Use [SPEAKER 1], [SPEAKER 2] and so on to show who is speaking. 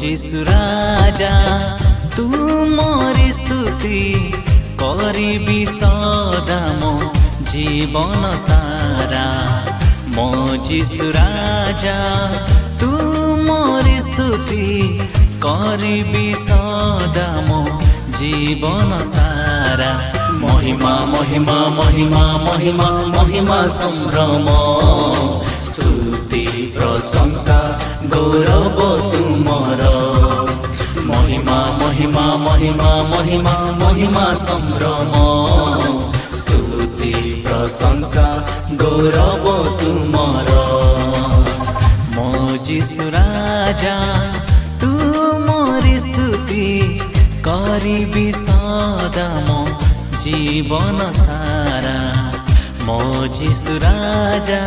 [SPEAKER 1] যিশু রাজা তুমরি স্তুতি করিবি সদা মো জীবন সারা। মো যিশু রাজা তুমরি স্তুতি করিবি সদা মো জীবন সারা। মহিমা মহিমা মহিমা মহিমা মহিমা সম্ভ্রম স্তুতি প্রশংসা গৌরব তুমর। মহিমা মহিমা মহিমা মহিমা মহিমা সম্ভ্রম স্তুতি প্রশংসা গৌরব তুমর। মো যিশু রাজা তুমরি স্তুতি করিবি সদা মো জীবন সারা। মো যিশু রাজা।